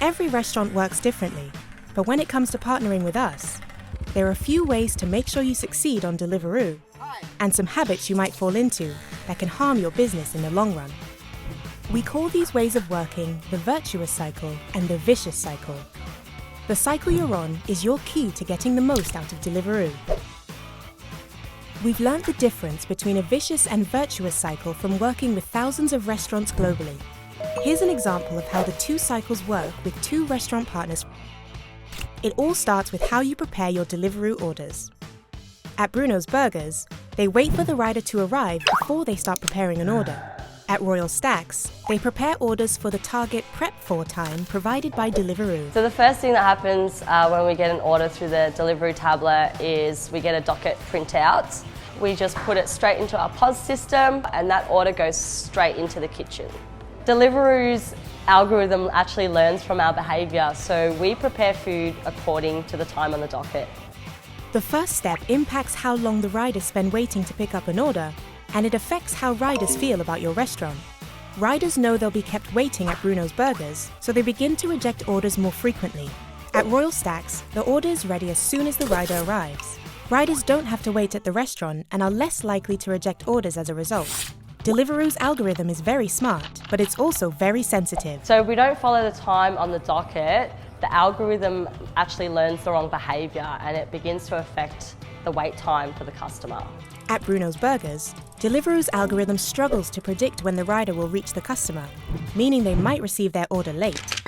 Every restaurant works differently, but when it comes to partnering with us, there are a few ways to make sure you succeed on Deliveroo, and some habits you might fall into that can harm your business in the long run. We call these ways of working the virtuous cycle and the vicious cycle. The cycle you're on is your key to getting the most out of Deliveroo. We've learned the difference between a vicious and virtuous cycle from working with thousands of restaurants globally. Here's an example of how the two cycles work with two restaurant partners. It all starts with how you prepare your Deliveroo orders. At Bruno's Burgers, they wait for the rider to arrive before they start preparing an order. At Royal Stacks, they prepare orders for the target prep for time provided by Deliveroo. So the first thing that happens when we get an order through the Deliveroo tablet is we get a docket printout. We just put it straight into our POS system and that order goes straight into the kitchen. Deliveroo's algorithm actually learns from our behaviour, so we prepare food according to the time on the docket. The first step impacts how long the riders spend waiting to pick up an order, and it affects how riders feel about your restaurant. Riders know they'll be kept waiting at Bruno's Burgers, so they begin to reject orders more frequently. At Royal Stacks, the order is ready as soon as the rider arrives. Riders don't have to wait at the restaurant and are less likely to reject orders as a result. Deliveroo's algorithm is very smart, but it's also very sensitive. So if we don't follow the time on the docket, the algorithm actually learns the wrong behaviour and it begins to affect the wait time for the customer. At Bruno's Burgers, Deliveroo's algorithm struggles to predict when the rider will reach the customer, meaning they might receive their order late.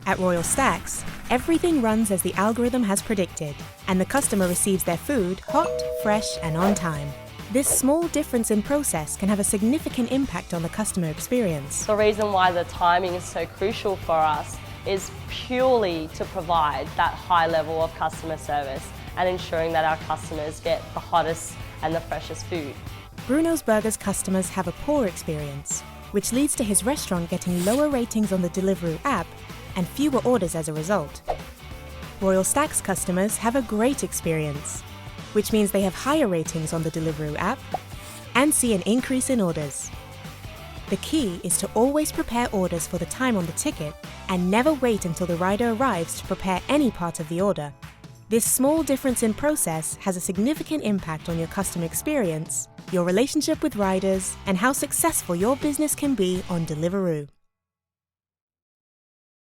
At Royal Stacks, everything runs as the algorithm has predicted, and the customer receives their food hot, fresh, and on time. This small difference in process can have a significant impact on the customer experience. The reason why the timing is so crucial for us is purely to provide that high level of customer service and ensuring that our customers get the hottest and the freshest food. Bruno's Burgers customers have a poor experience, which leads to his restaurant getting lower ratings on the Deliveroo app and fewer orders as a result. Royal Stacks customers have a great experience, which means they have higher ratings on the Deliveroo app and see an increase in orders. The key is to always prepare orders for the time on the ticket and never wait until the rider arrives to prepare any part of the order. This small difference in process has a significant impact on your customer experience, your relationship with riders, and how successful your business can be on Deliveroo.